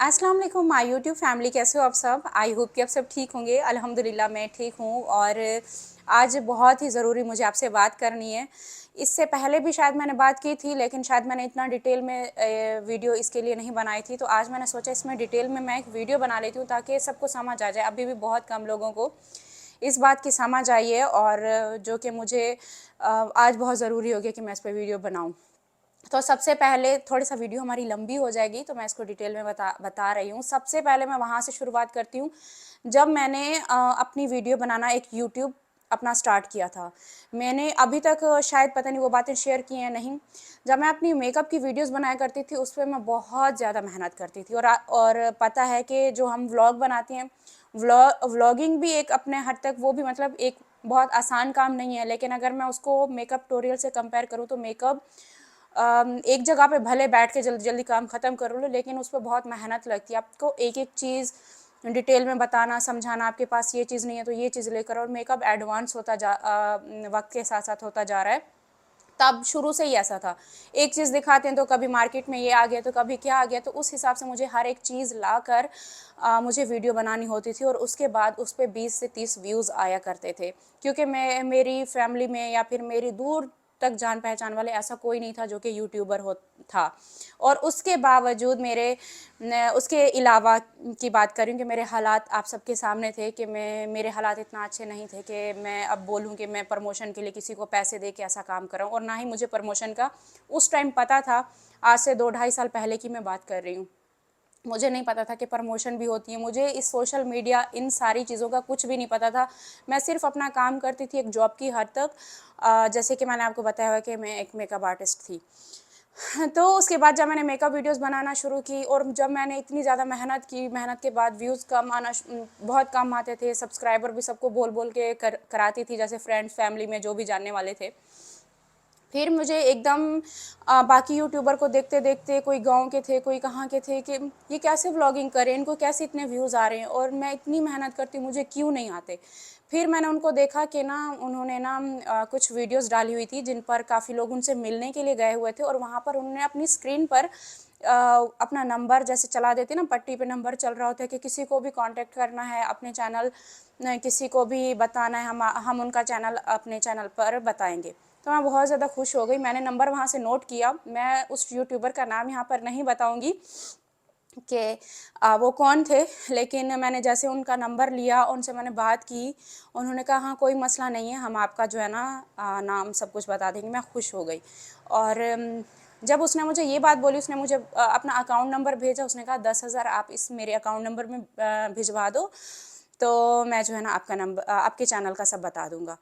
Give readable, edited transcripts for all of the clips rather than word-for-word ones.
अस्सलाम वालेकुम my YouTube family, कैसे हो आप सब। आई होप कि आप सब ठीक होंगे। अल्हम्दुलिल्लाह मैं ठीक हूँ। और आज बहुत ही ज़रूरी मुझे आपसे बात करनी है। इससे पहले भी शायद मैंने बात की थी, लेकिन शायद मैंने इतना डिटेल में वीडियो इसके लिए नहीं बनाई थी। तो आज मैंने सोचा इसमें डिटेल में मैं एक वीडियो बना लेती हूँ ताकि सबको समझ आ जाए। अभी भी बहुत कम लोगों को इस बात की समझ आई है, और जो कि मुझे आज बहुत ज़रूरी हो गया कि मैं इस पर वीडियो बनाऊँ। तो सबसे पहले थोड़ी-सा वीडियो हमारी लंबी हो जाएगी, तो मैं इसको डिटेल में बता रही हूँ। सबसे पहले मैं वहाँ से शुरुआत करती हूँ, जब मैंने अपनी वीडियो बनाना एक यूट्यूब अपना स्टार्ट किया था। मैंने अभी तक शायद पता नहीं वो बातें शेयर की हैं नहीं। जब मैं अपनी मेकअप की वीडियोज़ बनाया करती थी, उस पे मैं बहुत ज़्यादा मेहनत करती थी, और पता है कि जो हम व्लॉग बनाते हैं, व्लॉगिंग भी एक अपने हद तक वो भी मतलब एक बहुत आसान काम नहीं है। लेकिन अगर मैं उसको मेकअप ट्यूटोरियल से कंपेयर करूँ तो मेकअप एक जगह पे भले बैठ के जल्दी-जल्दी काम ख़त्म कर लो, लेकिन उस पे बहुत मेहनत लगती है। आपको एक-एक चीज़ डिटेल में बताना, समझाना, आपके पास ये चीज़ नहीं है तो ये चीज़ लेकर, और मेकअप एडवांस वक़्त के साथ-साथ होता जा रहा है। तब शुरू से ही ऐसा था। एक चीज़ दिखाते हैं तो कभी मार्केट में ये आ गया, तो कभी क्या आ गया, तो उस हिसाब से मुझे हर एक चीज़ लाकर मुझे वीडियो बनानी होती थी, और उसके बाद उस पे 20 से 30 व्यूज़ आया करते थे। क्योंकि मैं मेरी फैमिली में या फिर मेरी दूर तक जान-पहचान वाले ऐसा कोई नहीं था जो कि यूट्यूबर हो था। और उसके बावजूद उसके अलावा की बात करूँ कि मेरे हालात आप सबके सामने थे, कि मेरे हालात इतना अच्छे नहीं थे कि मैं अब बोलूँ कि मैं प्रमोशन के लिए किसी को पैसे दे के ऐसा काम कर रहा हूँ, और ना ही मुझे प्रमोशन का उस टाइम पता था। आज से 2 ढाई साल पहले की मैं बात कर रही हूँ। मुझे नहीं पता था कि प्रमोशन भी होती है। मुझे इस सोशल मीडिया इन सारी चीज़ों का कुछ भी नहीं पता था। मैं सिर्फ़ अपना काम करती थी एक जॉब की हद तक। जैसे कि मैंने आपको बताया हुआ कि मैं एक मेकअप आर्टिस्ट थी। तो उसके बाद जब मैंने मेकअप वीडियोज़ बनाना शुरू की, और जब मैंने इतनी ज़्यादा मेहनत की, मेहनत के बाद व्यूज़ बहुत कम आते थे, सब्सक्राइबर भी सबको बोल-बोल के कराती थी, जैसे फ्रेंड्स, फैमिली में जो भी जानने वाले थे। फिर मुझे एकदम बाकी यूट्यूबर को देखते-देखते, कोई गाँव के थे, कोई कहाँ के थे, कि ये कैसे व्लॉगिंग कर रहे हैं, इनको कैसे इतने व्यूज़ आ रहे हैं, और मैं इतनी मेहनत करती हूँ, मुझे क्यों नहीं आते। फिर मैंने उनको देखा कि ना उन्होंने ना कुछ वीडियोज़ डाली हुई थी, जिन पर काफ़ी लोग उनसे मिलने के लिए गए हुए थे, और वहाँ पर उन्होंने अपनी स्क्रीन पर अपना नंबर जैसे चला देते ना, पट्टी पे नंबर चल रहा होता है कि किसी को भी कॉन्टैक्ट करना है, अपने चैनल किसी को भी बताना है, हम उनका चैनल अपने चैनल पर बताएँगे। तो मैं बहुत ज़्यादा खुश हो गई। मैंने नंबर वहाँ से नोट किया। मैं उस यूट्यूबर का नाम यहाँ पर नहीं बताऊँगी कि वो कौन थे, लेकिन मैंने जैसे उनका नंबर लिया, उनसे मैंने बात की। उन्होंने कहा, हाँ, कोई मसला नहीं है, हम आपका जो है ना नाम सब कुछ बता देंगे। मैं खुश हो गई। और जब उसने मुझे ये बात बोली, उसने मुझे अपना अकाउंट नंबर भेजा। उसने कहा 10,000 आप इस मेरे अकाउंट नंबर में भिजवा दो, तो मैं जो है ना आपके चैनल का सब बता दूँगा।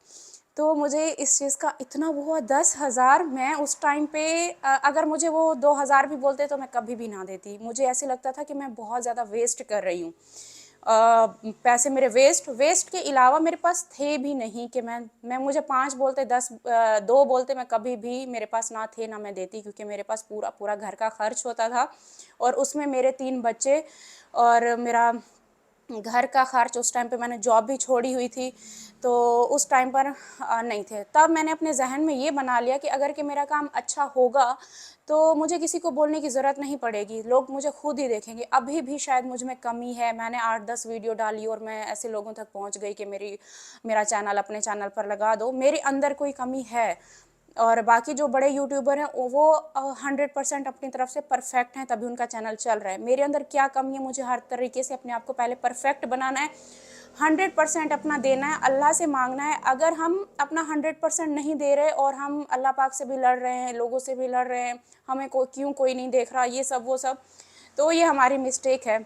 तो मुझे इस चीज़ का इतना वो हुआ, 10,000। मैं उस टाइम पे अगर मुझे वो 2,000 भी बोलते तो मैं कभी भी ना देती। मुझे ऐसे लगता था कि मैं बहुत ज़्यादा वेस्ट कर रही हूँ। पैसे मेरे वेस्ट के अलावा मेरे पास थे भी नहीं कि मैं मुझे 5 बोलते, 2 बोलते, मैं कभी भी मेरे पास ना थे, ना मैं देती, क्योंकि मेरे पास पूरा घर का खर्च होता था, और उसमें मेरे 3 बच्चे, और मेरा घर का खर्च। उस टाइम पे मैंने जॉब भी छोड़ी हुई थी, तो उस टाइम पर नहीं थे। तब मैंने अपने ज़हन में ये बना लिया कि अगर कि मेरा काम अच्छा होगा, तो मुझे किसी को बोलने की ज़रूरत नहीं पड़ेगी, लोग मुझे खुद ही देखेंगे। अभी भी शायद मुझ में कमी है, मैंने 8-10 वीडियो डाली और मैं ऐसे लोगों तक पहुँच गई कि मेरा चैनल अपने चैनल पर लगा दो। मेरे अंदर कोई कमी है। और बाकी जो बड़े यूट्यूबर हैं, वो 100% अपनी तरफ से परफेक्ट हैं, तभी उनका चैनल चल रहा है। मेरे अंदर क्या कमी है, मुझे हर तरीके से अपने आप को पहले परफेक्ट बनाना है, 100% अपना देना है, अल्लाह से मांगना है। अगर हम अपना 100% नहीं दे रहे, और हम अल्लाह पाक से भी लड़ रहे हैं, लोगों से भी लड़ रहे हैं, हमें क्यों कोई नहीं देख रहा, ये सब वो सब, तो ये हमारी मिस्टेक है।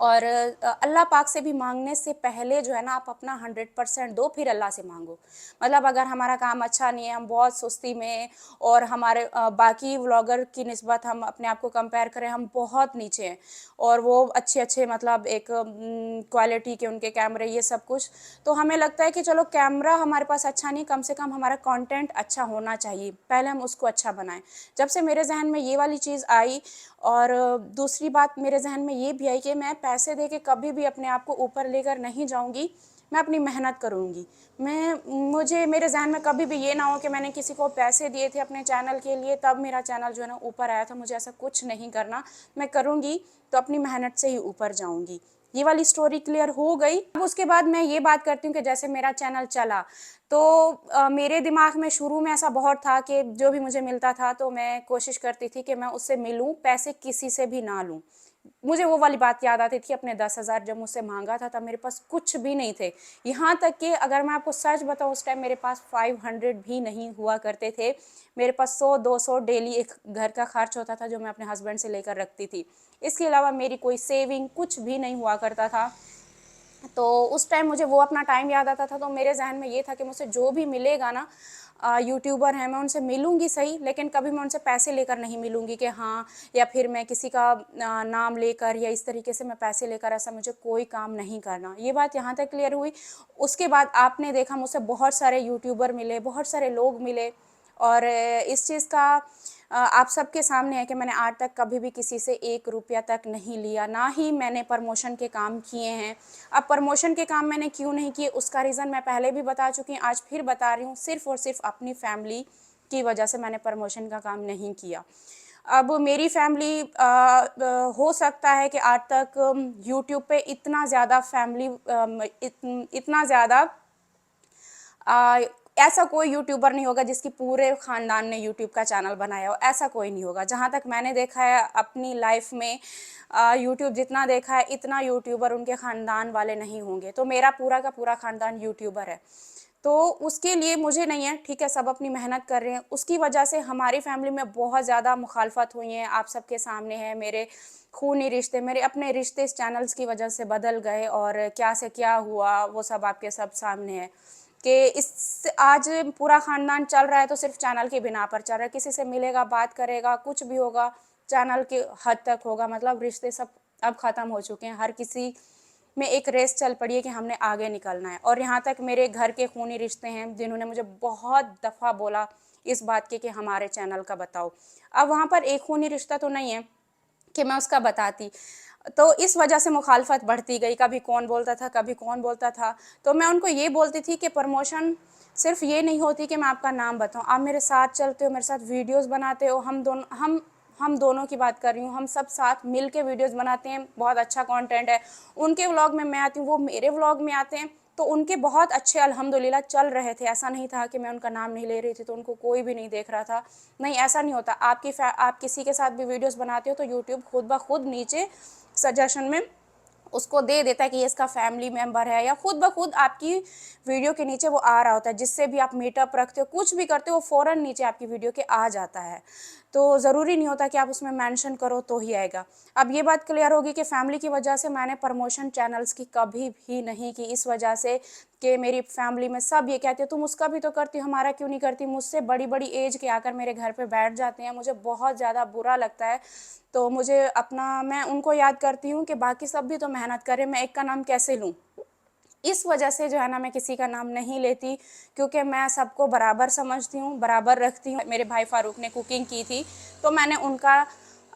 और अल्लाह पाक से भी मांगने से पहले जो है ना, आप अपना 100% दो, फिर अल्लाह से मांगो। मतलब अगर हमारा काम अच्छा नहीं है, हम बहुत सुस्ती में, और हमारे बाकी व्लॉगर की निस्बत हम अपने आप को कंपेयर करें, हम बहुत नीचे हैं, और वो अच्छे अच्छे मतलब एक क्वालिटी के उनके कैमरे, ये सब कुछ, तो हमें लगता है कि चलो कैमरा हमारे पास अच्छा नहीं, कम से कम हमारा कंटेंट अच्छा होना चाहिए, पहले हम उसको अच्छा बनाएं। जब से मेरे जहन में ये वाली चीज़ आई, और दूसरी बात मेरे ज़हन में ये भी आई कि मैं पैसे दे के कभी भी अपने आप को ऊपर लेकर नहीं जाऊँगी। मैं अपनी मेहनत करूँगी। मुझे मेरे ज़हन में कभी भी ये ना हो कि मैंने किसी को पैसे दिए थे अपने चैनल के लिए तब मेरा चैनल जो है ना ऊपर आया था। मुझे ऐसा कुछ नहीं करना। मैं करूँगी तो अपनी मेहनत से ही ऊपर जाऊँगी। ये वाली स्टोरी क्लियर हो गई। अब उसके बाद मैं ये बात करती हूँ कि जैसे मेरा चैनल चला तो मेरे दिमाग में शुरू में ऐसा बहुत था कि जो भी मुझे मिलता था तो मैं कोशिश करती थी कि मैं उससे मिलूँ, पैसे किसी से भी ना लूँ। मुझे वो वाली बात याद आती थी अपने 10,000 जब मुझसे मांगा था तब मेरे पास कुछ भी नहीं थे। यहाँ तक कि अगर मैं आपको सच बताऊँ उस टाइम मेरे पास 500 भी नहीं हुआ करते थे। मेरे पास 100-200 डेली एक घर का खर्च होता था जो मैं अपने हस्बैंड से लेकर रखती थी। इसके अलावा मेरी कोई सेविंग कुछ भी नहीं हुआ करता था। तो उस टाइम मुझे वो अपना टाइम याद आता था। तो मेरे जहन में ये था कि मुझसे जो भी मिलेगा ना यूट्यूबर हैं, मैं उनसे मिलूँगी सही, लेकिन कभी मैं उनसे पैसे लेकर नहीं मिलूँगी कि हाँ, या फिर मैं किसी का नाम लेकर या इस तरीके से मैं पैसे लेकर, ऐसा मुझे कोई काम नहीं करना। ये बात यहाँ तक क्लियर हुई। उसके बाद आपने देखा मुझसे बहुत सारे यूट्यूबर मिले, बहुत सारे लोग मिले और इस चीज़ का आप सबके सामने है कि मैंने आज तक कभी भी किसी से 1 रुपया तक नहीं लिया, ना ही मैंने प्रमोशन के काम किए हैं। अब प्रमोशन के काम मैंने क्यों नहीं किए उसका रीज़न मैं पहले भी बता चुकी हूँ, आज फिर बता रही हूँ। सिर्फ़ और सिर्फ़ अपनी फैमिली की वजह से मैंने प्रमोशन का काम नहीं किया। अब मेरी फैमिली हो सकता है कि आज तक यूट्यूब पे इतना ज़्यादा फैमिली इतना ज़्यादा ऐसा कोई यूट्यूबर नहीं होगा जिसकी पूरे ख़ानदान ने यूट्यूब का चैनल बनाया हो, ऐसा कोई नहीं होगा। जहाँ तक मैंने देखा है अपनी लाइफ में यूट्यूब जितना देखा है इतना यूट्यूबर उनके ख़ानदान वाले नहीं होंगे। तो मेरा पूरा का पूरा ख़ानदान यूट्यूबर है। तो उसके लिए मुझे नहीं है, ठीक है, सब अपनी मेहनत कर रहे हैं। उसकी वजह से हमारी फैमिली में बहुत ज़्यादा मुखालफत हुई है, आप सबके सामने है। मेरे खूनी रिश्ते, मेरे अपने रिश्ते इस चैनल्स की वजह से बदल गए और क्या से क्या हुआ वो सब आपके सब सामने है कि इस आज पूरा ख़ानदान चल रहा है तो सिर्फ चैनल की बिना पर चल रहा है। किसी से मिलेगा, बात करेगा, कुछ भी होगा चैनल के हद तक होगा। मतलब रिश्ते सब अब ख़त्म हो चुके हैं। हर किसी में एक रेस चल पड़ी है कि हमने आगे निकलना है। और यहाँ तक मेरे घर के खूनी रिश्ते हैं जिन्होंने मुझे बहुत दफ़ा बोला इस बात के कि हमारे चैनल का बताओ। अब वहाँ पर एक खूनी रिश्ता तो नहीं है कि मैं उसका बताती। तो इस वजह से मुखालफत बढ़ती गई, कभी कौन बोलता था, कभी कौन बोलता था। तो मैं उनको ये बोलती थी कि प्रमोशन सिर्फ ये नहीं होती कि मैं आपका नाम बताऊँ, आप मेरे साथ चलते हो, मेरे साथ वीडियोस बनाते हो, हम दोनों की बात कर रही हूँ, हम सब साथ मिल के वीडियोस बनाते हैं, बहुत अच्छा कंटेंट है। उनके व्लॉग में मैं आती हूँ, वो मेरे व्लॉग में आते हैं, तो उनके बहुत अच्छे अल्हम्दुलिल्लाह चल रहे थे। ऐसा नहीं था कि मैं उनका नाम नहीं ले रही थी तो उनको कोई भी नहीं देख रहा था। नहीं, ऐसा नहीं होता। आप किसी के साथ भी वीडियोस बनाते हो तो यूट्यूब खुद ब खुद नीचे सजेशन में उसको दे देता है कि ये इसका फैमिली मेंबर है, या खुद ब खुद आपकी वीडियो के नीचे वो आ रहा होता है। जिससे भी आप मीटअप रखते हो, कुछ भी करते हो, वो फ़ौरन नीचे आपकी वीडियो के आ जाता है। तो ज़रूरी नहीं होता कि आप उसमें मेंशन करो तो ही आएगा। अब ये बात क्लियर होगी कि फैमिली की वजह से मैंने प्रमोशन चैनल्स की कभी भी नहीं की, इस वजह से कि मेरी फैमिली में सब ये कहते हैं तुम उसका भी तो करती हो, हमारा क्यों नहीं करती। मुझसे बड़ी बड़ी एज के आकर मेरे घर पे बैठ जाते हैं, मुझे बहुत ज़्यादा बुरा लगता है। तो मैं उनको याद करती हूँ कि बाकी सब भी तो मेहनत करें, मैं एक का नाम कैसे लूँ। इस वजह से जो है ना मैं किसी का नाम नहीं लेती, क्योंकि मैं सबको बराबर समझती हूँ, बराबर रखती हूँ। मेरे भाई फ़ारूक ने कुकिंग की थी तो मैंने उनका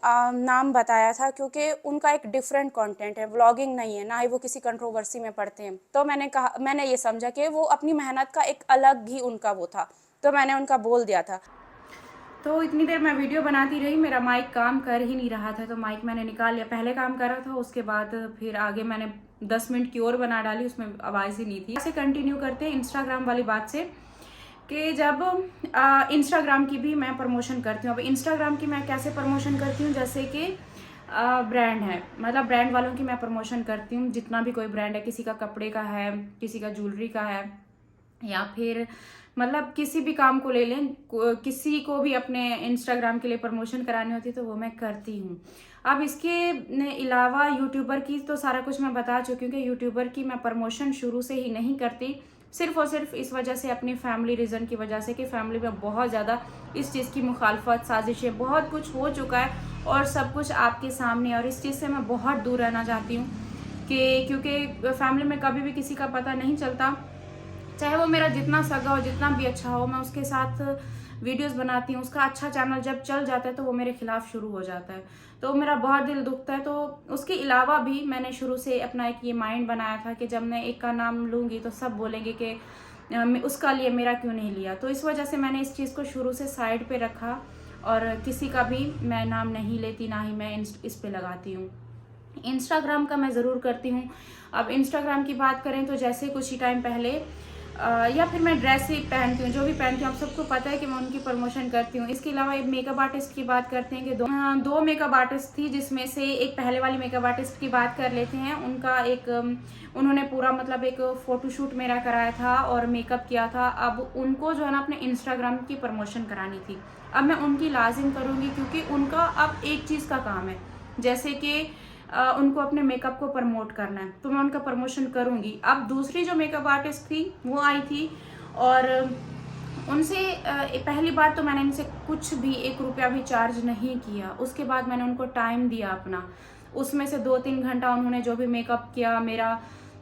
नाम बताया था, क्योंकि उनका एक डिफरेंट कंटेंट है, व्लॉगिंग नहीं है, ना ही वो किसी कंट्रोवर्सी में पड़ते हैं। तो मैंने ये समझा कि वो अपनी मेहनत का एक अलग ही उनका वो था, तो मैंने उनका बोल दिया था। तो इतनी देर मैं वीडियो बनाती रही, मेरा माइक काम कर ही नहीं रहा था तो माइक मैंने निकाल लिया। पहले काम कर रहा था, उसके बाद फिर आगे मैंने 10 मिनट की और बना डाली, उसमें आवाज़ ही नहीं थी। ऐसे कंटिन्यू करते हैं इंस्टाग्राम वाली बात से कि जब इंस्टाग्राम की भी मैं प्रमोशन करती हूँ। अब इंस्टाग्राम की मैं कैसे प्रमोशन करती हूँ, जैसे कि ब्रांड है, मतलब ब्रांड वालों की मैं प्रमोशन करती हूँ। जितना भी कोई ब्रांड है, किसी का कपड़े का है, किसी का ज्वेलरी का है, या फिर मतलब किसी भी काम को ले लें, किसी को भी अपने इंस्टाग्राम के लिए प्रमोशन करानी होती है तो वो मैं करती हूँ। अब इसके अलावा यूट्यूबर की तो सारा कुछ मैं बता चुकी हूँ कि यूट्यूबर की मैं प्रमोशन शुरू से ही नहीं करती, सिर्फ और सिर्फ इस वजह से, अपनी फैमिली रीज़न की वजह से कि फैमिली में बहुत ज़्यादा इस चीज़ की मुखालफत, साजिशें, बहुत कुछ हो चुका है और सब कुछ आपके सामने। और इस चीज़ से मैं बहुत दूर रहना चाहती हूँ कि क्योंकि फैमिली में कभी भी किसी का पता नहीं चलता, चाहे वो मेरा जितना सगा हो, जितना भी अच्छा हो, मैं उसके साथ वीडियोस बनाती हूँ, उसका अच्छा चैनल जब चल जाता है तो वो मेरे खिलाफ शुरू हो जाता है, तो मेरा बहुत दिल दुखता है। तो उसके अलावा भी मैंने शुरू से अपना एक ये माइंड बनाया था कि जब मैं एक का नाम लूँगी तो सब बोलेंगे कि उसका लिए मेरा क्यों नहीं लिया। तो इस वजह से मैंने इस चीज़ को शुरू से साइड पे रखा और किसी का भी मैं नाम नहीं लेती, ना ही मैं इस पे लगाती हूँ। इंस्टाग्राम का मैं ज़रूर करती हूँ। अब इंस्टाग्राम की बात करें तो जैसे कुछ ही टाइम पहले या फिर मैं ड्रेस ही पहनती हूँ, जो भी पहनती हूँ आप सबको पता है कि मैं उनकी प्रमोशन करती हूँ। इसके अलावा एक मेकअप आर्टिस्ट की बात करते हैं कि दो मेकअप आर्टिस्ट थी, जिसमें से एक पहले वाली मेकअप आर्टिस्ट की बात कर लेते हैं। उनका एक उन्होंने पूरा मतलब एक फ़ोटोशूट मेरा कराया था और मेकअप किया था। अब उनको जो है ना अपने इंस्टाग्राम की प्रमोशन करानी थी। अब मैं उनकी लाजिम करूँगी क्योंकि उनका अब एक चीज़ का काम है, जैसे कि उनको अपने मेकअप को प्रमोट करना है, तो मैं उनका प्रमोशन करूँगी। अब दूसरी जो मेकअप आर्टिस्ट थी वो आई थी और उनसे पहली बात तो मैंने इनसे कुछ भी 1 रुपया भी चार्ज नहीं किया। उसके बाद मैंने उनको टाइम दिया अपना, उसमें से 2-3 घंटा उन्होंने जो भी मेकअप किया, मेरा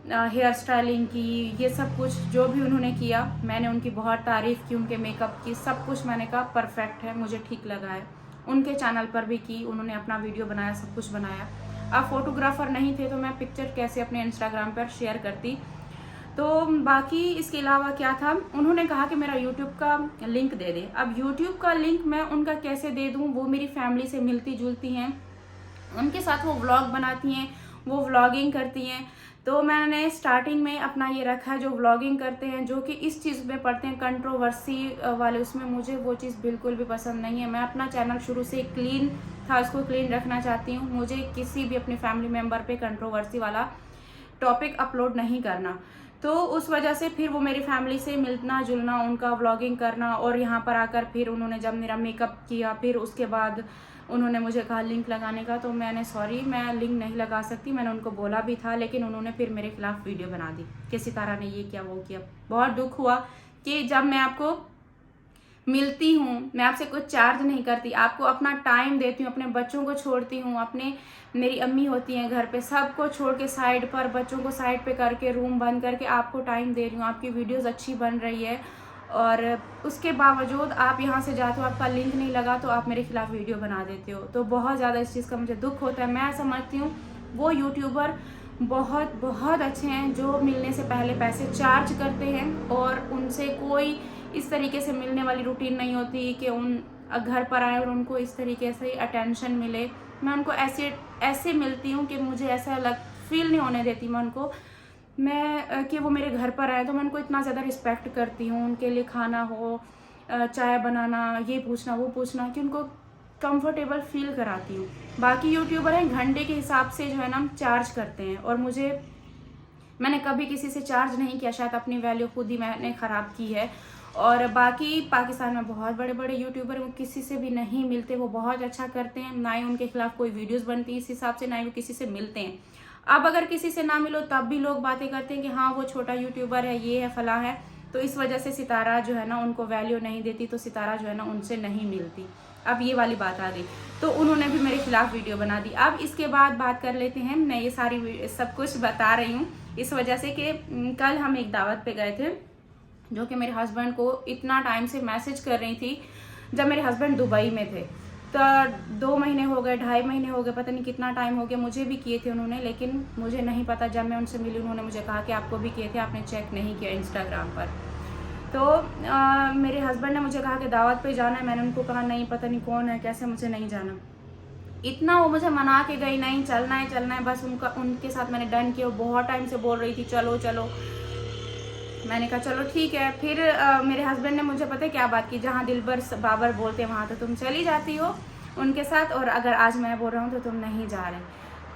हेयर स्टाइलिंग की, ये सब कुछ जो भी उन्होंने किया, मैंने उनकी बहुत तारीफ़ की, उनके मेकअप की, सब कुछ मैंने कहा परफेक्ट है, मुझे ठीक लगा है। उनके चैनल पर भी की, उन्होंने अपना वीडियो बनाया, सब कुछ बनाया। अब फोटोग्राफर नहीं थे तो मैं पिक्चर कैसे अपने इंस्टाग्राम पर शेयर करती। तो बाकी इसके अलावा क्या था, उन्होंने कहा कि मेरा यूट्यूब का लिंक दे दे। अब यूट्यूब का लिंक मैं उनका कैसे दे दूँ, वो मेरी फैमिली से मिलती जुलती हैं, उनके साथ वो व्लॉग बनाती हैं, वो व्लॉगिंग करती हैं। तो मैंने स्टार्टिंग में अपना ये रखा है, जो व्लॉगिंग करते हैं, जो कि इस चीज़ में पढ़ते हैं कंट्रोवर्सी वाले, उसमें मुझे वो चीज़ बिल्कुल भी पसंद नहीं है। मैं अपना चैनल शुरू से क्लीन था, उसको क्लीन रखना चाहती हूँ। मुझे किसी भी अपने फैमिली मेम्बर पे कंट्रोवर्सी वाला टॉपिक अपलोड नहीं करना। तो उस वजह से फिर वो मेरी फैमिली से मिलना जुलना, उनका व्लॉगिंग करना, और यहाँ पर आकर फिर उन्होंने जब मेरा मेकअप किया, फिर उसके बाद उन्होंने मुझे कहा लिंक लगाने का, तो मैंने सॉरी मैं लिंक नहीं लगा सकती, मैंने उनको बोला भी था, लेकिन उन्होंने फिर मेरे खिलाफ वीडियो बना दी कि सितारा ने ये किया वो किया। बहुत दुख हुआ कि जब मैं आपको मिलती हूँ, मैं आपसे कुछ चार्ज नहीं करती, आपको अपना टाइम देती हूँ, अपने बच्चों को छोड़ती हूँ, अपने मेरी अम्मी होती हैं घर पे, सबको छोड़ के साइड पर, बच्चों को साइड पे करके, रूम बंद करके आपको टाइम दे रही हूँ, आपकी वीडियोस अच्छी बन रही है, और उसके बावजूद आप यहाँ से जाते हो, आपका लिंक नहीं लगा तो आप मेरे खिलाफ वीडियो बना देते हो। तो बहुत ज़्यादा इस चीज़ का मुझे दुख होता है। मैं समझती हूँ वो यूट्यूबर बहुत बहुत अच्छे हैं जो मिलने से पहले पैसे चार्ज करते हैं, और उनसे कोई इस तरीके से मिलने वाली रूटीन नहीं होती कि उन घर पर आए और उनको इस तरीके से अटेंशन मिले। मैं उनको ऐसे मिलती हूँ कि मुझे ऐसा फील नहीं होने देती मैं उनको, कि वो मेरे घर पर आए तो मैं उनको इतना ज़्यादा रिस्पेक्ट करती हूँ। उनके लिए खाना हो, चाय बनाना, ये पूछना वो पूछना, कि उनको कंफर्टेबल फील कराती हूँ। बाकी यूट्यूबर हैं घंटे के हिसाब से जो है ना चार्ज करते हैं, और मैंने कभी किसी से चार्ज नहीं किया, शायद अपनी वैल्यू खुद ही मैंने ख़राब की है। और बाकी पाकिस्तान में बहुत बड़े बड़े यूट्यूबर, वो किसी से भी नहीं मिलते, वो बहुत अच्छा करते हैं, ना ही उनके खिलाफ कोई वीडियोस बनती है इस हिसाब से, ना ही वो किसी से मिलते हैं। अब अगर किसी से ना मिलो तब भी लोग बातें करते हैं कि हाँ वो छोटा यूट्यूबर है, ये है, फला है, तो इस वजह से सितारा जो है ना उनको वैल्यू नहीं देती, तो सितारा जो है ना उनसे नहीं मिलती। अब ये वाली बात आ गई, तो उन्होंने भी मेरे खिलाफ वीडियो बना दी। अब इसके बाद बात कर लेते हैं, मैं ये सारी सब कुछ बता रही हूँ इस वजह से कि कल हम एक दावत पे गए थे, जो कि मेरे हस्बैंड को इतना टाइम से मैसेज कर रही थी, जब मेरे हस्बैंड दुबई में थे। तो 2 महीने हो गए, 2.5 महीने हो गए, पता नहीं कितना टाइम हो गया, मुझे भी किए थे उन्होंने, लेकिन मुझे नहीं पता। जब मैं उनसे मिली उन्होंने मुझे कहा कि आपको भी किए थे, आपने चेक नहीं किया इंस्टाग्राम पर। तो मेरे हस्बैंड ने मुझे कहा कि दावत पे जाना है, मैंने उनको कहा नहीं, पता नहीं कौन है, कैसे, मुझे नहीं जाना। इतना वो मुझे मना के गई, नहीं चलना है, बस उनके साथ मैंने डन किया। बहुत टाइम से बोल रही थी चलो चलो, मैंने कहा चलो ठीक है। फिर मेरे हस्बैंड ने मुझे पता है क्या बात की, जहाँ दिलबर बाबर बोलते हैं वहाँ तो तुम चली जाती हो उनके साथ, और अगर आज मैं बोल रहा हूँ तो तुम नहीं जा रहे।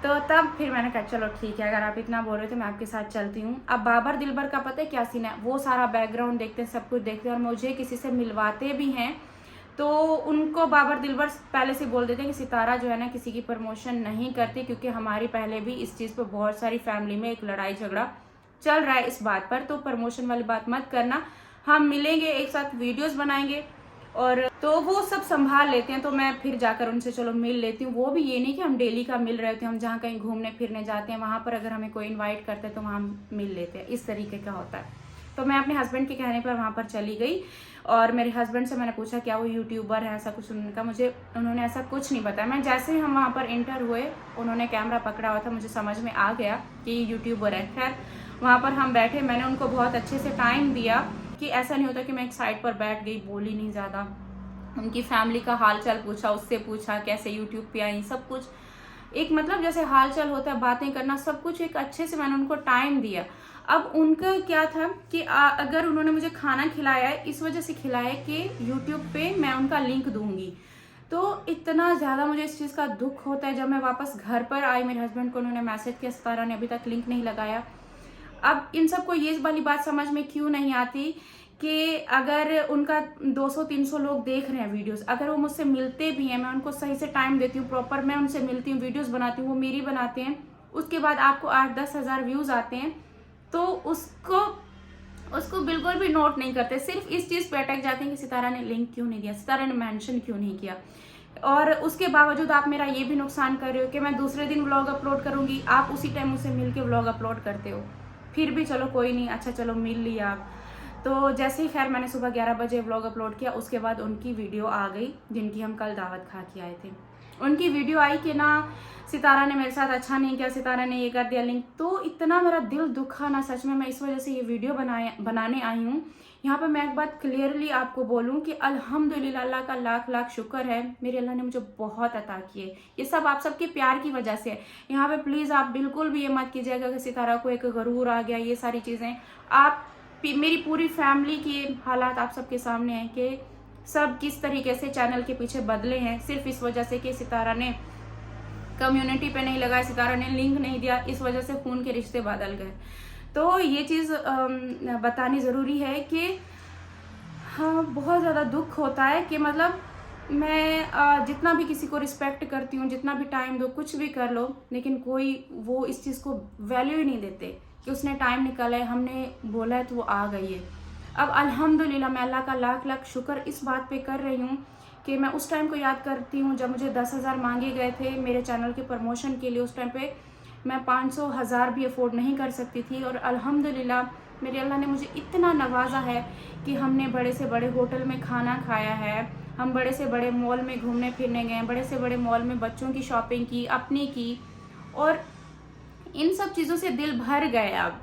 तो तब फिर मैंने कहा चलो ठीक है, अगर आप इतना बोल रहे हो तो मैं आपके साथ चलती हूँ। अब बाबर दिलबर का पता है क्या सीन है, वो सारा बैकग्राउंड देखते हैं, सब कुछ देखते हैं, और मुझे किसी से मिलवाते भी हैं। तो उनको बाबर दिलबर पहले से बोल देते हैं कि सितारा जो है ना किसी की प्रमोशन नहीं करती, क्योंकि हमारी पहले भी इस चीज़ पर बहुत सारी फैमिली में एक लड़ाई झगड़ा चल रहा है इस बात पर, तो प्रमोशन वाली बात मत करना, हम मिलेंगे एक साथ वीडियोस बनाएंगे, और तो वो सब संभाल लेते हैं। तो मैं फिर जाकर उनसे चलो मिल लेती हूँ। वो भी ये नहीं कि हम डेली का मिल रहे थे, हम जहाँ कहीं घूमने फिरने जाते हैं वहाँ पर अगर हमें कोई इनवाइट करते हैं तो वहाँ मिल लेते हैं, इस तरीके का होता है। तो मैं अपने हस्बैंड के कहने पर वहाँ पर चली गई और मेरे हस्बैंड से मैंने पूछा क्या वो यूट्यूबर है, ऐसा कुछ उन्होंने ऐसा कुछ नहीं बताया। मैं जैसे ही हम वहाँ पर इंटर हुए, उन्होंने कैमरा पकड़ा हुआ था, मुझे समझ में आ गया कि ये यूट्यूबर है। खैर वहाँ पर हम बैठे, मैंने उनको बहुत अच्छे से टाइम दिया कि ऐसा नहीं होता कि मैं एक साइड पर बैठ गई, बोली नहीं ज़्यादा। उनकी फैमिली का हाल चाल पूछा, उससे पूछा कैसे यूट्यूब पे आई, सब कुछ एक मतलब जैसे हाल चाल होता है, बातें करना, सब कुछ एक अच्छे से मैंने उनको टाइम दिया। अब उनका क्या था कि अगर उन्होंने मुझे खाना खिलाया है, इस वजह से खिलाया है कि यूट्यूब पे मैं उनका लिंक दूंगी। तो इतना ज़्यादा मुझे इस चीज़ का दुख होता है। जब मैं वापस घर पर आई, मेरे हस्बैंड को उन्होंने मैसेज किया, सितारा ने अभी तक लिंक नहीं लगाया। अब इन सबको ये वाली बात समझ में क्यों नहीं आती कि अगर उनका 200-300 लोग देख रहे हैं वीडियोस, अगर वो मुझसे मिलते भी हैं, मैं उनको सही से टाइम देती हूँ, प्रॉपर मैं उनसे मिलती हूँ, वीडियोस बनाती हूँ, वो मेरी बनाते हैं, उसके बाद आपको 8-10 हज़ार व्यूज़ आते हैं, तो उसको बिल्कुल भी नोट नहीं करते। सिर्फ इस चीज़ पे अटक जाते हैं कि सितारा ने लिंक क्यों नहीं दिया, सितारा ने मेंशन क्यों नहीं किया। और उसके बावजूद आप मेरा ये भी नुकसान कर रहे हो कि मैं दूसरे दिन व्लॉग अपलोड करूँगी, आप उसी टाइम मुझसे मिल के व्लॉग अपलोड करते हो। फिर भी चलो कोई नहीं, अच्छा चलो मिल लिया आप। तो जैसे ही खैर मैंने सुबह 11 बजे व्लॉग अपलोड किया, उसके बाद उनकी वीडियो आ गई जिनकी हम कल दावत खा के आए थे। उनकी वीडियो आई कि ना सितारा ने मेरे साथ अच्छा नहीं किया, सितारा ने ये कर दिया लिंक। तो इतना मेरा दिल दुखा ना, सच में मैं इस वजह से ये वीडियो बनाने आई हूँ। यहाँ पर मैं एक बात क्लियरली आपको बोलूँ कि अल्हम्दुलिल्लाह, अल्लाह का लाख लाख शुक्र है, मेरे अल्लाह ने मुझे बहुत अता किए। ये सब आप सबके प्यार की वजह से है। यहाँ पे प्लीज़ आप बिल्कुल भी ये मत कीजिएगा कि सितारा को एक गरूर आ गया, ये सारी चीज़ें। आप मेरी पूरी फैमिली की हालात आप सबके सामने हैं कि सब किस तरीके से चैनल के पीछे बदले हैं, सिर्फ इस वजह से कि सितारा ने कम्युनिटी पे नहीं लगाया, सितारा ने लिंक नहीं दिया, इस वजह से खून के रिश्ते बदल गए। तो ये चीज़ बतानी ज़रूरी है कि हाँ, बहुत ज़्यादा दुख होता है कि मतलब मैं जितना भी किसी को रिस्पेक्ट करती हूँ, जितना भी टाइम दो, कुछ भी कर लो, लेकिन कोई वो इस चीज़ को वैल्यू ही नहीं देते कि उसने टाइम निकाला है, हमने बोला है तो वो आ गई है। अब अल्हम्दुलिल्लाह मैं अल्लाह का लाख लाख शुक्र इस बात पे कर रही हूँ कि मैं उस टाइम को याद करती हूँ जब मुझे 10,000 मांगे गए थे मेरे चैनल के प्रमोशन के लिए। उस टाइम पे मैं 500,000 भी अफोर्ड नहीं कर सकती थी, और अल्हम्दुलिल्लाह मेरे अल्लाह ने मुझे इतना नवाजा है कि हमने बड़े से बड़े होटल में खाना खाया है, हम बड़े से बड़े मॉल में घूमने फिरने गए, बड़े से बड़े मॉल में बच्चों की शॉपिंग की, अपनी की, और इन सब चीज़ों से दिल भर गए। अब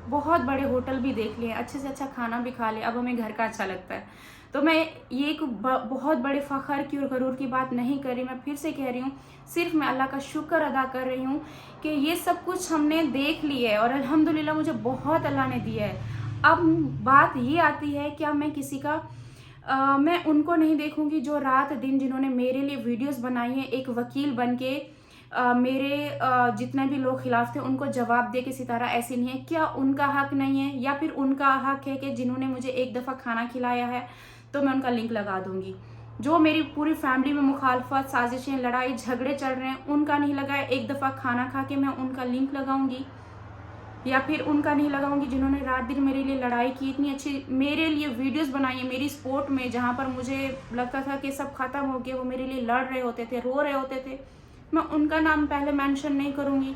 बहुत बड़े होटल भी देख लिए, अच्छे से अच्छा खाना भी खा लिया, अब हमें घर का अच्छा लगता है। तो मैं ये एक बहुत बड़े फ़ख्र की और गरूर की बात नहीं कर रही, मैं फिर से कह रही हूँ, सिर्फ मैं अल्लाह का शुक्र अदा कर रही हूँ कि ये सब कुछ हमने देख लिया है और अल्हम्दुलिल्लाह मुझे बहुत अल्लाह ने दिया है। अब बात ये आती है कि अब मैं किसी का मैं उनको नहीं देखूंगी जो रात दिन जिन्होंने मेरे लिए वीडियोस बनाई हैं, एक वकील बन के मेरे जितने भी लोग खिलाफ थे उनको जवाब दे कि सितारा ऐसी नहीं है। क्या उनका हक नहीं है, या फिर उनका हक है कि जिन्होंने मुझे एक दफ़ा खाना खिलाया है तो मैं उनका लिंक लगा दूंगी। जो मेरी पूरी फैमिली में मुखालफत, साजिशें, लड़ाई झगड़े चल रहे हैं, उनका नहीं लगाया, एक दफ़ा खाना खा के मैं उनका लिंक लगाऊंगी? या फिर उनका नहीं लगाऊंगी जिन्होंने रात दिन मेरे लिए लड़ाई की, इतनी अच्छी मेरे लिए वीडियोस बनाई है मेरी सपोर्ट में, जहाँ पर मुझे लगता था कि सब खत्म हो गया, वो मेरे लिए लड़ रहे होते थे, रो रहे होते थे, मैं उनका नाम पहले मेंशन नहीं करूँगी।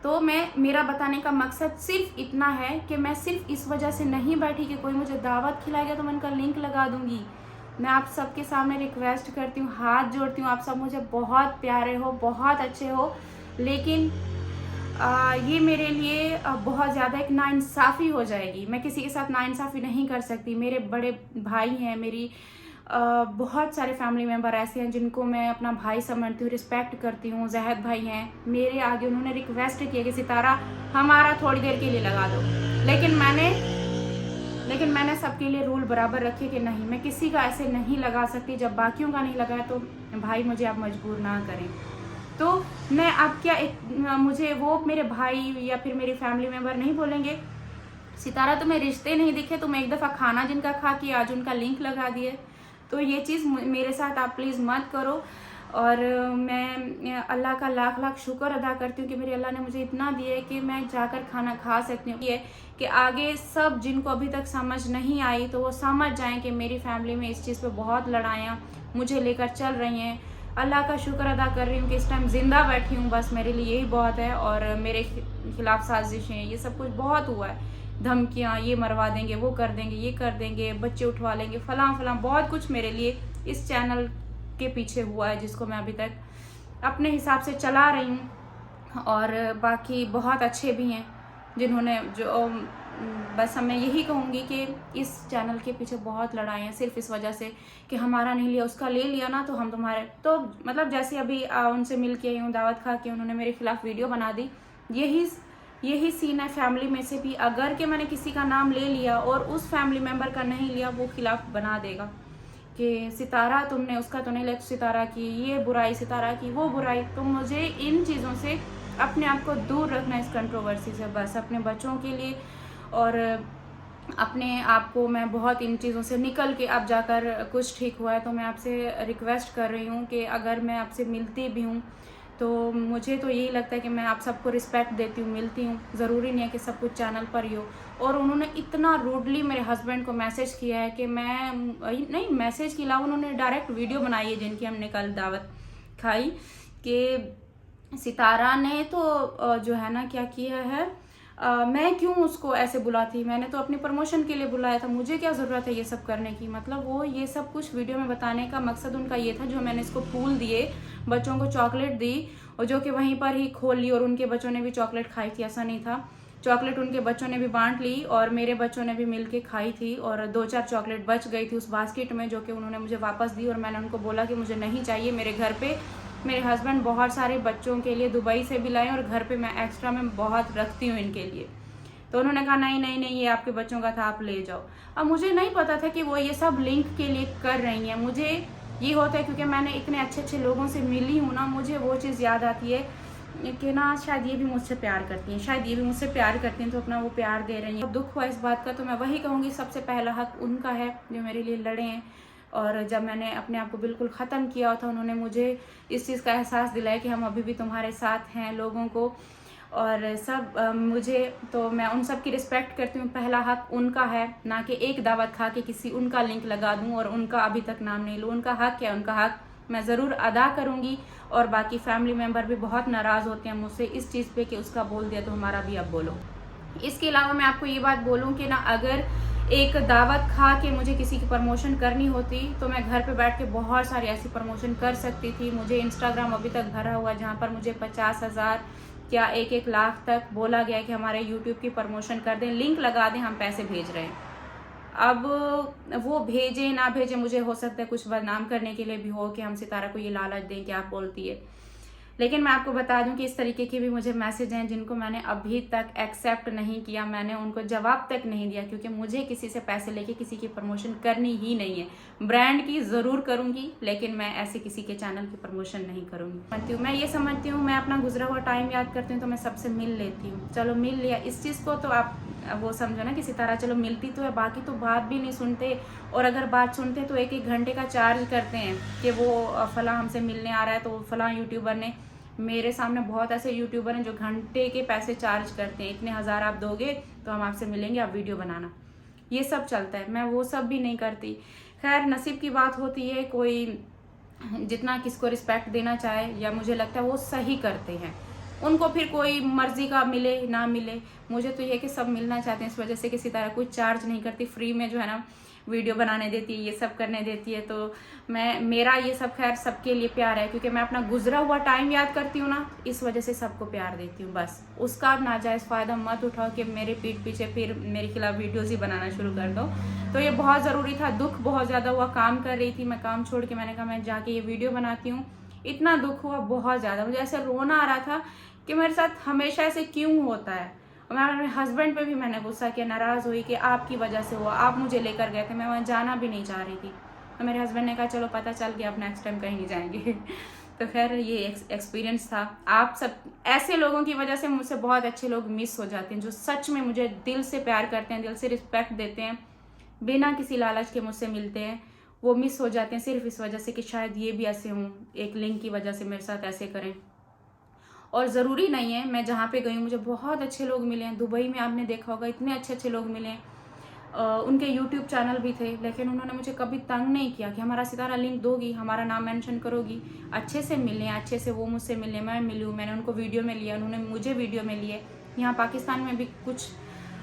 तो मेरा बताने का मकसद सिर्फ इतना है कि मैं सिर्फ इस वजह से नहीं बैठी कि कोई मुझे दावत खिलाएगा तो मैं उनका लिंक लगा दूंगी। मैं आप सबके सामने रिक्वेस्ट करती हूँ, हाथ जोड़ती हूँ, आप सब मुझे बहुत प्यारे हो, बहुत अच्छे हो, लेकिन ये मेरे लिए बहुत ज़्यादा एक नाइंसाफ़ी हो जाएगी। मैं किसी के साथ नाइंसाफ़ी नहीं कर सकती। मेरे बड़े भाई हैं, मेरी बहुत सारे फैमिली मेम्बर ऐसे हैं जिनको मैं अपना भाई समझती हूँ, रिस्पेक्ट करती हूँ। जहद भाई हैं, मेरे आगे उन्होंने रिक्वेस्ट किया कि सितारा हमारा थोड़ी देर के लिए लगा दो, लेकिन मैंने सबके लिए रूल बराबर रखे कि नहीं, मैं किसी का ऐसे नहीं लगा सकती। जब बाकियों का नहीं लगाया तो भाई मुझे आप मजबूर ना करें। तो मैं अब क्या मुझे वो मेरे भाई या फिर मेरी फैमिली मेम्बर नहीं बोलेंगे सितारा तुम्हें रिश्ते नहीं दिखे, तुम एक दफ़ा खाना जिनका खा के आज उनका लिंक लगा दिए। तो ये चीज़ मेरे साथ आप प्लीज़ मत करो। और मैं अल्लाह का लाख लाख शुक्र अदा करती हूँ कि मेरे अल्लाह ने मुझे इतना दिया है कि मैं जाकर खाना खा सकती हूँ। ये कि आगे सब जिनको अभी तक समझ नहीं आई तो वो समझ जाएं कि मेरी फैमिली में इस चीज़ पे बहुत लड़ाइयाँ मुझे लेकर चल रही हैं। अल्लाह का शुक्र अदा कर रही हूँ कि इस टाइम ज़िंदा बैठी हूँ, बस मेरे लिए यही बहुत है। और मेरे खिलाफ साजिशें, ये सब कुछ बहुत हुआ है, धमकियाँ, ये मरवा देंगे, वो कर देंगे, ये कर देंगे, बच्चे उठवा लेंगे, फलां फलां बहुत कुछ मेरे लिए इस चैनल के पीछे हुआ है, जिसको मैं अभी तक अपने हिसाब से चला रही हूँ। और बाकी बहुत अच्छे भी हैं जिन्होंने जो बस मैं यही कहूँगी कि इस चैनल के पीछे बहुत लड़ाई हैं, सिर्फ इस वजह से कि हमारा नहीं लिया, उसका ले लिया ना, तो हम तुम्हारे, तो मतलब जैसे अभी उनसे मिल के आई हूँ, दावत खा के उन्होंने मेरे खिलाफ वीडियो बना दी। यही सीन है फैमिली में से भी, अगर कि मैंने किसी का नाम ले लिया और उस फैमिली मेम्बर का नहीं लिया, वो खिलाफ बना देगा कि सितारा तुमने उसका तो नहीं लिया, सितारा की ये बुराई, सितारा की वो बुराई। तो मुझे इन चीज़ों से अपने आप को दूर रखना, इस कंट्रोवर्सी से, बस अपने बच्चों के लिए और अपने आप को मैं बहुत इन चीज़ों से निकल के अब जाकर कुछ ठीक हुआ है। तो मैं आपसे रिक्वेस्ट कर रही हूँ कि अगर मैं आपसे मिलती भी हूँ तो मुझे तो यही लगता है कि मैं आप सबको रिस्पेक्ट देती हूँ, मिलती हूँ, ज़रूरी नहीं है कि सब कुछ चैनल पर ही हो। और उन्होंने इतना रूडली मेरे हस्बैंड को मैसेज किया है कि मैं नहीं, मैसेज के अलावा उन्होंने डायरेक्ट वीडियो बनाई है जिनकी हमने कल दावत खाई, कि सितारा ने तो जो है ना क्या किया है, मैं क्यों उसको ऐसे बुलाती, मैंने तो अपनी प्रमोशन के लिए बुलाया था, मुझे क्या ज़रूरत है ये सब करने की। मतलब वो ये सब कुछ वीडियो में बताने का मकसद उनका ये था, जो मैंने इसको फूल दिए, बच्चों को चॉकलेट दी और जो कि वहीं पर ही खोल ली, और उनके बच्चों ने भी चॉकलेट खाई थी, ऐसा नहीं था, चॉकलेट उनके बच्चों ने भी बांट ली और मेरे बच्चों ने भी मिल के खाई थी। और 2-4 चॉकलेट बच गई थी उस बास्केट में, जो कि उन्होंने मुझे वापस दी और मैंने उनको बोला कि मुझे नहीं चाहिए। मेरे घर पे मेरे हस्बैंड बहुत सारे बच्चों के लिए दुबई से भी लाए और घर पे मैं एक्स्ट्रा में बहुत रखती हूँ इनके लिए। तो उन्होंने कहा नहीं नहीं नहीं, ये आपके बच्चों का था, आप ले जाओ। अब मुझे नहीं पता था कि वो ये सब लिंक के लिए कर रही हैं। मुझे ये होता है क्योंकि मैंने इतने अच्छे अच्छे लोगों से मिली हूँ ना, मुझे वो चीज़ याद आती है कि ना शायद ये भी मुझसे प्यार करती हैं, शायद ये भी मुझसे प्यार करती हैं, तो अपना वो प्यार दे रही हैं। दुख हुआ इस बात का, तो मैं वही कहूँगी सबसे पहला हक उनका है जो मेरे लिए लड़े हैं। और जब मैंने अपने आप को बिल्कुल ख़त्म किया था, उन्होंने मुझे इस चीज़ का एहसास दिलाया कि हम अभी भी तुम्हारे साथ हैं लोगों को, और सब मुझे, तो मैं उन सब की रिस्पेक्ट करती हूँ। पहला हक उनका है, ना कि एक दावत खा के किसी उनका लिंक लगा दूँ और उनका अभी तक नाम नहीं लूँ। उनका हक है, उनका हक मैं ज़रूर अदा करूँगी। और बाकी फैमिली मेम्बर भी बहुत नाराज़ होते हैं मुझसे इस चीज़ पे कि उसका बोल दिया तो हमारा भी अब बोलो। इसके अलावा मैं आपको ये बात बोलूँ कि ना, अगर एक दावत खा के मुझे किसी की प्रमोशन करनी होती तो मैं घर पे बैठ के बहुत सारी ऐसी प्रमोशन कर सकती थी। मुझे इंस्टाग्राम अभी तक भरा हुआ, जहाँ पर मुझे 50,000 क्या 1-1 लाख तक बोला गया है कि हमारे यूट्यूब की प्रमोशन कर दें, लिंक लगा दें, हम पैसे भेज रहे हैं। अब वो भेजे ना भेजे, मुझे हो सकता है कुछ बदनाम करने के लिए भी हो कि हम सितारा को ये लालच दें कि आप बोलती है। लेकिन मैं आपको बता दूं कि इस तरीके के भी मुझे मैसेज हैं जिनको मैंने अभी तक एक्सेप्ट नहीं किया, मैंने उनको जवाब तक नहीं दिया, क्योंकि मुझे किसी से पैसे लेके किसी की प्रमोशन करनी ही नहीं है। ब्रांड की ज़रूर करूंगी, लेकिन मैं ऐसे किसी के चैनल की प्रमोशन नहीं करूंगी। मैं ये समझती हूँ, मैं अपना गुजरा हुआ टाइम याद करती हूँ तो मैं सबसे मिल लेती हूँ। चलो मिल लिया, इस चीज़ को तो आप वो समझो ना कि सितारा चलो मिलती तो है, बाकी तो बात भी नहीं सुनते, और अगर बात सुनते तो 1-1 घंटे का चार्ज करते हैं कि वो फलां हमसे मिलने आ रहा है, तो फलां यूट्यूबर ने, मेरे सामने बहुत ऐसे यूट्यूबर हैं जो घंटे के पैसे चार्ज करते हैं, इतने हज़ार आप दोगे तो हम आपसे मिलेंगे, आप वीडियो बनाना, ये सब चलता है। मैं वो सब भी नहीं करती। खैर नसीब की बात होती है, कोई जितना किसको रिस्पेक्ट देना चाहे, या मुझे लगता है वो सही करते हैं, उनको फिर कोई मर्जी का मिले ना मिले। मुझे तो ये कि सब मिलना चाहते हैं, इस वजह से किसी तरह कुछ चार्ज नहीं करती, फ्री में जो है ना वीडियो बनाने देती है, ये सब करने देती है। तो मेरा ये सब खैर सबके लिए प्यार है, क्योंकि मैं अपना गुजरा हुआ टाइम याद करती हूँ ना, इस वजह से सबको प्यार देती हूँ। बस उसका नाजायज़ फ़ायदा मत उठाओ कि मेरे पीठ पीछे फिर मेरे खिलाफ वीडियोज़ ही बनाना शुरू कर दो। तो ये बहुत ज़रूरी था, दुख बहुत ज़्यादा हुआ, काम कर रही थी मैं, काम छोड़ के मैंने कहा मैं जाके ये वीडियो बनाती हूँ। इतना दुख हुआ बहुत ज़्यादा, मुझे ऐसे रोना आ रहा था कि मेरे साथ हमेशा ऐसे क्यों होता है। और मैं अपने हस्बैंड पे भी मैंने गुस्सा किया, नाराज़ हुई कि आपकी वजह से हुआ, आप मुझे लेकर गए थे, मैं वहाँ जाना भी नहीं चाह रही थी। तो मेरे हस्बैंड ने कहा चलो पता चल गया, अब नेक्स्ट टाइम कहीं नहीं जाएंगे। तो खैर ये एक्सपीरियंस था। आप सब ऐसे लोगों की वजह से मुझसे बहुत अच्छे लोग मिस हो जाते हैं, जो सच में मुझे दिल से प्यार करते हैं, दिल से रिस्पेक्ट देते हैं, बिना किसी लालच के मुझसे मिलते हैं, वो मिस हो जाते हैं सिर्फ इस वजह से कि शायद ये भी ऐसे हों, एक लिंक की वजह से मेरे साथ ऐसे करें। और ज़रूरी नहीं है, मैं जहाँ पे गई मुझे बहुत अच्छे लोग मिले हैं। दुबई में आपने देखा होगा इतने अच्छे अच्छे लोग मिले हैं, उनके यूट्यूब चैनल भी थे, लेकिन उन्होंने मुझे कभी तंग नहीं किया कि हमारा सितारा लिंक दोगी, हमारा नाम मेंशन करोगी। अच्छे से मिले, अच्छे से वो मुझसे मिले, मैं मिलूँ, मैंने उनको वीडियो में लिया, उन्होंने मुझे वीडियो में लिए। यहाँ पाकिस्तान में भी कुछ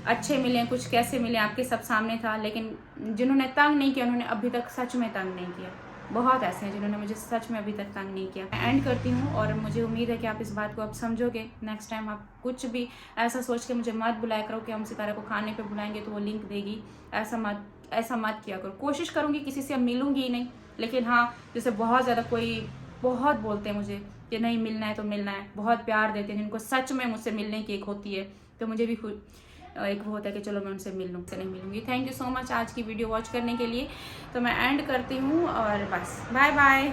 अच्छे मिले, कुछ कैसे मिले आपके सब सामने था, लेकिन जिन्होंने तंग नहीं किया उन्होंने अभी तक सच में तंग नहीं किया। बहुत ऐसे हैं जिन्होंने मुझे सच में अभी तक तंग नहीं किया। मैं एंड करती हूँ और मुझे उम्मीद है कि आप इस बात को अब समझोगे। नेक्स्ट टाइम आप कुछ भी ऐसा सोच के मुझे मत बुलाया करो कि हम सितारा को खाने पे बुलाएंगे तो वो लिंक देगी, ऐसा मत किया करो। कोशिश करूँगी किसी से अब मिलूँगी ही नहीं, लेकिन हाँ जैसे बहुत ज़्यादा कोई बहुत बोलते हैं मुझे कि नहीं मिलना है तो मिलना है, बहुत प्यार देते हैं जिनको सच में मुझसे मिलने की एक होती है, तो मुझे भी एक वो होता है कि चलो मैं उनसे मिल लूँ, नहीं मिलूँगी। थैंक यू सो मच आज की वीडियो वॉच करने के लिए। तो मैं एंड करती हूँ और बस बाय बाय।